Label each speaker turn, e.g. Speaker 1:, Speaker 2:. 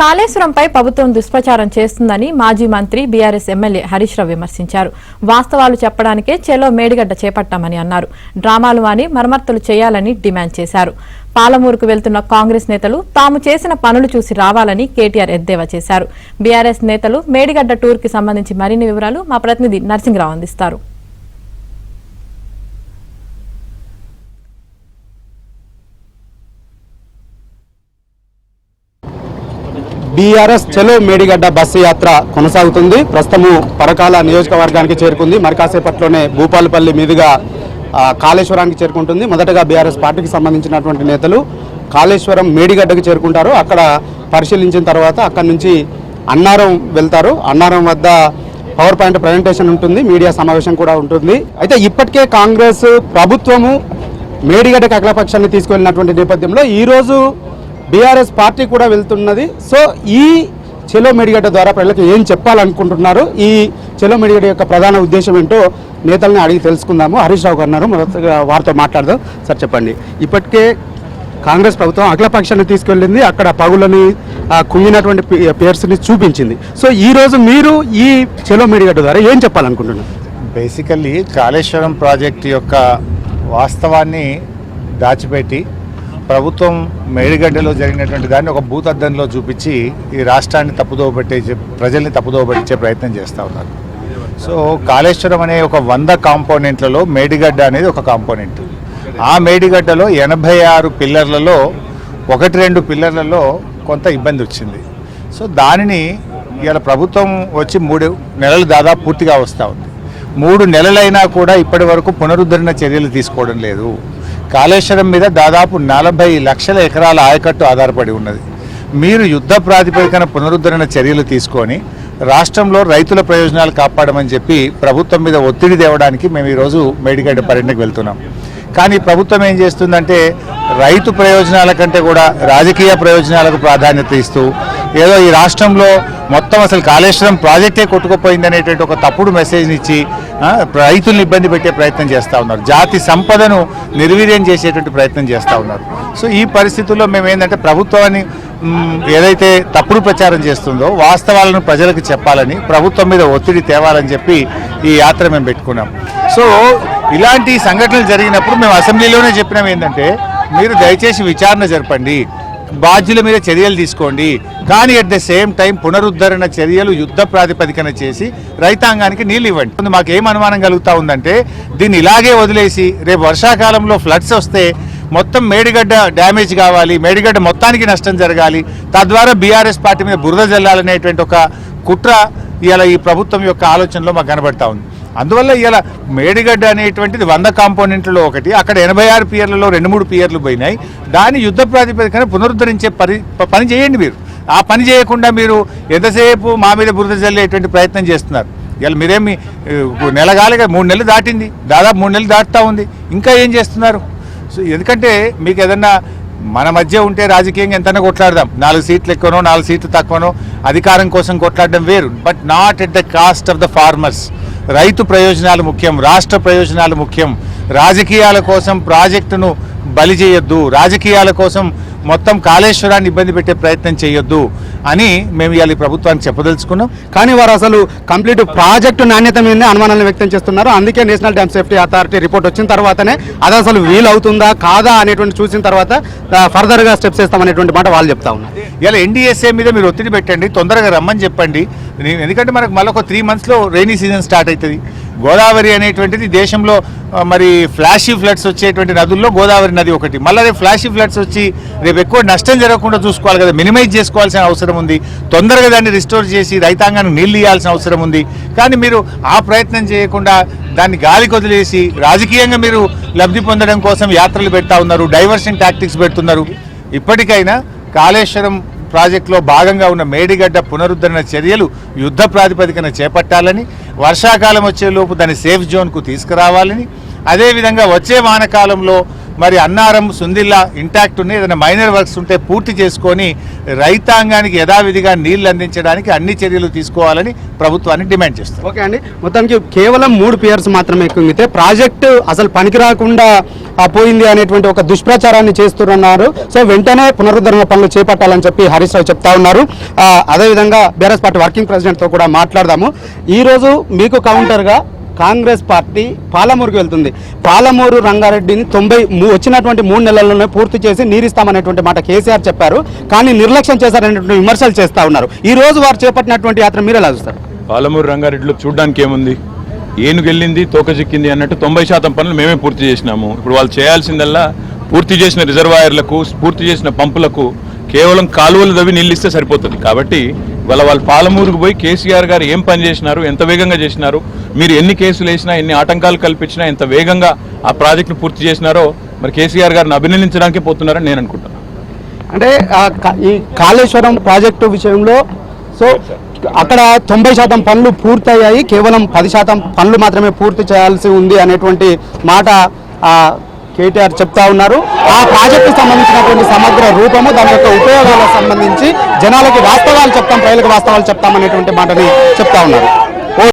Speaker 1: కాళేశ్వరంపై ప్రభుత్వం దుష్ప్రచారం చేస్తుందని మాజీ మంత్రి బీఆర్ఎస్ ఎమ్మెల్యే హరీష్ రావు విమర్శించారు. వాస్తవాలు చెప్పడానికే చెలో మేడిగడ్డ చేపట్టామని అన్నారు. డ్రామాలు అని మరమ్మతులు చేయాలని డిమాండ్ చేశారు. పాలమూరుకు వెళ్తున్న కాంగ్రెస్ నేతలు తాము చేసిన పనులు చూసి రావాలని కేటీఆర్ ఎద్దేవా చేశారు. బీఆర్ఎస్ నేతలు మేడిగడ్డ టూర్ కి సంబంధించి మరిన్ని వివరాలు మా ప్రతినిధి నరసింహరావు అందిస్తారు.
Speaker 2: బీఆర్ఎస్ చలో మేడిగడ్డ బస్సు యాత్ర కొనసాగుతుంది. ప్రస్తుతము పరకాల నియోజకవర్గానికి చేరుకుంది. మరి కాసేపట్లోనే భూపాలపల్లి మీదుగా కాళేశ్వరానికి చేరుకుంటుంది. మొదటగా బీఆర్ఎస్ పార్టీకి సంబంధించినటువంటి నేతలు కాళేశ్వరం మేడిగడ్డకు చేరుకుంటారు. అక్కడ పరిశీలించిన తర్వాత అక్కడి నుంచి అన్నారం వెళ్తారు. అన్నారం వద్ద పవర్ పాయింట్ ప్రజెంటేషన్ ఉంటుంది, మీడియా సమావేశం కూడా ఉంటుంది. అయితే ఇప్పటికే కాంగ్రెస్ ప్రభుత్వము మేడిగడ్డకు అఖిలపక్షాన్ని తీసుకువెళ్ళినటువంటి నేపథ్యంలో ఈరోజు బీఆర్ఎస్ పార్టీ కూడా వెళ్తున్నది. సో ఈ చెలో మేడిగడ్డ ద్వారా ప్రజలకు ఏం చెప్పాలనుకుంటున్నారు, ఈ చెలో మేడిగడ్డ యొక్క ప్రధాన ఉద్దేశం ఏంటో నేతల్ని అడిగి తెలుసుకుందాము. హరీష్ రావు గారు మొదటగా వారితో మాట్లాడదాం. సార్ చెప్పండి, ఇప్పటికే కాంగ్రెస్ ప్రభుత్వం అఖిలపక్షాన్ని తీసుకెళ్ళింది, అక్కడ పగులని కుంగినటువంటి పేర్స్ని చూపించింది. సో ఈరోజు మీరు ఈ చెలో మేడిగడ్డ ద్వారా ఏం చెప్పాలనుకుంటున్నారు?
Speaker 3: బేసికల్లీ కాళేశ్వరం ప్రాజెక్టు యొక్క వాస్తవాన్ని దాచిపెట్టి ప్రభుత్వం మేడిగడ్డలో జరిగినటువంటి దాన్ని ఒక భూతద్దంలో చూపించి ఈ రాష్ట్రాన్ని ప్రజల్ని తప్పుదోవ పట్టించే ప్రయత్నం చేస్తూ ఉన్నారు. సో కాళేశ్వరం అనే ఒక 100 కాంపోనెంట్లలో మేడిగడ్డ అనేది ఒక కాంపోనెంట్. ఆ మేడిగడ్డలో 86 పిల్లర్లలో 1-2 పిల్లర్లలో కొంత ఇబ్బంది వచ్చింది. సో దానిని ఇవాళ ప్రభుత్వం వచ్చి 3 నెలలు దాదాపు పూర్తిగా వస్తూ ఉంది. 3 నెలలైనా కూడా ఇప్పటి వరకు పునరుద్ధరణ చర్యలు తీసుకోవడం లేదు. కాళేశ్వరం మీద దాదాపు 40 లక్షల ఎకరాల ఆయకట్టు ఆధారపడి ఉన్నది. మీరు యుద్ధ ప్రాతిపదికన పునరుద్ధరణ చర్యలు తీసుకొని రాష్ట్రంలో రైతుల ప్రయోజనాలు కాపాడమని చెప్పి ప్రభుత్వం మీద ఒత్తిడి తేవడానికి మేము ఈరోజు మేడిగడ్డ పర్యటనకు వెళ్తున్నాం. కానీ ప్రభుత్వం ఏం చేస్తుందంటే రైతు ప్రయోజనాల కంటే కూడా రాజకీయ ప్రయోజనాలకు ప్రాధాన్యత ఇస్తూ ఏదో ఈ రాష్ట్రంలో మొత్తం అసలు కాళేశ్వరం ప్రాజెక్టే కొట్టుకుపోయింది అనేటువంటి ఒక తప్పుడు మెసేజ్ని ఇచ్చి రైతులను ఇబ్బంది పెట్టే ప్రయత్నం చేస్తూ ఉన్నారు. జాతి సంపదను నిర్వీర్యం చేసేటువంటి ప్రయత్నం చేస్తూ ఉన్నారు. సో ఈ పరిస్థితుల్లో మేము ఏంటంటే ప్రభుత్వాన్ని ఏదైతే తప్పుడు ప్రచారం చేస్తుందో వాస్తవాలను ప్రజలకు చెప్పాలని, ప్రభుత్వం మీద ఒత్తిడి తేవాలని చెప్పి ఈ యాత్ర మేము పెట్టుకున్నాం. సో ఇలాంటి సంఘటనలు జరిగినప్పుడు మేము అసెంబ్లీలోనే చెప్పినాం ఏంటంటే మీరు దయచేసి విచారణ జరపండి, బాధ్యుల మీద చర్యలు తీసుకోండి, కానీ అట్ ద సేమ్ టైం పునరుద్ధరణ చర్యలు యుద్ధ ప్రాతిపదికన చేసి రైతాంగానికి నీళ్ళు ఇవ్వండి. మాకేం అనుమానం కలుగుతూ ఉందంటే దీన్ని ఇలాగే వదిలేసి రేపు వర్షాకాలంలో ఫ్లడ్స్ వస్తే మొత్తం మేడిగడ్డ డ్యామేజ్ కావాలి, మేడిగడ్డ మొత్తానికి నష్టం జరగాలి, తద్వారా బీఆర్ఎస్ పార్టీ మీద బురద జల్లాలనేటువంటి ఒక కుట్ర ఇవాళ ఈ ప్రభుత్వం యొక్క ఆలోచనలో మాకు కనబడతా ఉంది. అందువల్ల ఇవాళ మేడిగడ్డ అనేటువంటిది 100 కాంపోనెంట్లలో ఒకటి, అక్కడ 86 పియర్లలో 2-3 పియర్లు పోయినాయి. దాన్ని యుద్ధ ప్రాతిపదికన పునరుద్ధరించే పని చేయండి. మీరు ఆ పని చేయకుండా మీరు ఎంతసేపు మా మీద బురద జల్లేటువంటి ప్రయత్నం చేస్తున్నారు. ఇవాళ మీరేమి నెల కాలేక 3 నెలలు దాటింది, దాదాపు 3 నెలలు దాటుతూ ఉంది, ఇంకా ఏం చేస్తున్నారు? సో ఎందుకంటే మీకు ఏదన్నా మన మధ్య ఉంటే రాజకీయంగా ఎంతైనా కొట్లాడదాం, 4 సీట్లు ఎక్కువనో 4 సీట్లు తక్కువనో అధికారం కోసం కొట్లాడడం వేరు, but not at the cost of the farmers. రైతు ప్రయోజనాలు ముఖ్యం, రాష్ట్ర ప్రయోజనాలు ముఖ్యం. రాజకీయాల కోసం ప్రాజెక్టును బలి చేయొద్దు, రాజకీయాల కోసం మొత్తం కాళేశ్వరాన్ని ఇబ్బంది పెట్టే ప్రయత్నం చేయొద్దు అని మేము ఇవాళ ప్రభుత్వానికి చెప్పదలుచుకున్నాం.
Speaker 2: కానీ వారు అసలు కంప్లీట్ ప్రాజెక్టు నాణ్యత మీదనే అనుమానాలను వ్యక్తం చేస్తున్నారు. అందుకే national dam safety authority report వచ్చిన తర్వాతనే అది అసలు వీలు అవుతుందా కాదా అనేటువంటి చూసిన తర్వాత ఫర్దర్గా స్టెప్స్ వేస్తామనేటువంటి మాట వాళ్ళు చెప్తా ఉన్నారు.
Speaker 3: ఇలా ఎన్డీఎస్ఏ మీద మీరు ఒత్తిడి పెట్టండి, తొందరగా రమ్మని చెప్పండి. ఎందుకంటే మనకు మళ్ళీ ఒక 3 monthsలో రైనీ సీజన్ స్టార్ట్ అవుతుంది. గోదావరి అనేటువంటిది దేశంలో మరి ఫ్లాషీ ఫ్లడ్స్ వచ్చేటువంటి నదుల్లో గోదావరి నది ఒకటి. మళ్ళీ రేపు ఫ్లాషీ ఫ్లడ్స్ వచ్చి రేపు ఎక్కువ నష్టం జరగకుండా చూసుకోవాలి కదా, మినిమైజ్ చేసుకోవాల్సిన అవసరం ఉంది. తొందరగా దాన్ని రిస్టోర్ చేసి రైతాంగానికి నీళ్ళు ఇవ్వాల్సిన అవసరం ఉంది. కానీ మీరు ఆ ప్రయత్నం చేయకుండా దాన్ని గాలికి వదిలేసి రాజకీయంగా మీరు లబ్ధి పొందడం కోసం యాత్రలు పెడతా ఉన్నారు, డైవర్షన్ టాక్టిక్స్ పెడుతున్నారు. ఇప్పటికైనా కాళేశ్వరం ప్రాజెక్టులో భాగంగా ఉన్న మేడిగడ్డ పునరుద్ధరణ చర్యలు యుద్ధ ప్రాతిపదికన చేపట్టాలని, వర్షాకాలం వచ్చేలోపు దాన్ని సేఫ్ జోన్కు తీసుకురావాలని, అదేవిధంగా వచ్చే వానకాలంలో మరి అన్నారం సుందిల్లా ఇంటాక్ట్ ఉన్నాయి, ఏదైనా మైనర్ వర్క్స్ ఉంటే పూర్తి చేసుకొని రైతాంగానికి యథావిధిగా నీళ్లు అందించడానికి అన్ని చర్యలు తీసుకోవాలని ప్రభుత్వాన్ని డిమాండ్ చేస్తారు.
Speaker 2: ఓకే అండి, మొత్తానికి కేవలం 3 పియర్స్ మాత్రమే కుంగితే ప్రాజెక్టు అసలు పనికి రాకుండా పోయింది అనేటువంటి ఒక దుష్ప్రచారాన్ని చేస్తున్నారు. సో వెంటనే పునరుద్ధరణ పనులు చేపట్టాలని చెప్పి హరీష్ రావు చెప్తా ఉన్నారు. అదేవిధంగా బీఆర్ఎస్ పార్టీ వర్కింగ్ ప్రెసిడెంట్తో కూడా మాట్లాడదాము. ఈరోజు మీకు కౌంటర్గా కాంగ్రెస్ పార్టీ పాలమూరుకి వెళ్తుంది. పాలమూరు రంగారెడ్డిని వచ్చినటువంటి 3 నెలల్లోనే పూర్తి చేసి నీరిస్తామనేటువంటి మాట కేసీఆర్ చెప్పారు, కానీ నిర్లక్ష్యం చేశారనేటువంటి విమర్శలు చేస్తూ ఉన్నారు. ఈ రోజు వారు చేపట్టినటువంటి యాత్ర మీరు ఎలా చూస్తారు?
Speaker 4: పాలమూరు రంగారెడ్డిలో చూడడానికి ఏముంది, ఏనుగెళ్ళింది తోక చిక్కింది అన్నట్టు 90% పనులు మేమే పూర్తి చేసినాము. ఇప్పుడు వాళ్ళు చేయాల్సిందల్లా పూర్తి చేసిన రిజర్వాయర్లకు, పూర్తి చేసిన పంపులకు కేవలం కాలువలు తవ్వి నీళ్ళు ఇస్తే సరిపోతుంది. కాబట్టి వాళ్ళు పాలమూరుకు పోయి కేసీఆర్ గారు ఏం పని చేసినారు, ఎంత వేగంగా చేసినారు, మీరు ఎన్ని కేసులు వేసినా, ఎన్ని ఆటంకాలు కల్పించినా, ఎంత వేగంగా ఆ ప్రాజెక్టును పూర్తి చేసినారో మరి కేసీఆర్ గారిని అభినందించడానికే పోతున్నారని నేను అనుకుంటున్నాను.
Speaker 2: అంటే ఈ కాళేశ్వరం ప్రాజెక్టు విషయంలో సో అక్కడ 90% పనులు పూర్తయ్యాయి, కేవలం 10% పనులు మాత్రమే పూర్తి చేయాల్సి ఉంది అనేటువంటి మాట కేటీఆర్ చెప్తా ఉన్నారు. ఆ ప్రాజెక్టుకు సంబంధించినటువంటి సమగ్ర రూపము, దాని యొక్క ఉపయోగాలకు సంబంధించి జనాలకి వాస్తవాలు చెప్తాం, ప్రజలకు వాస్తవాలు చెప్తాం అనేటువంటి మాటని చెప్తా ఉన్నారు.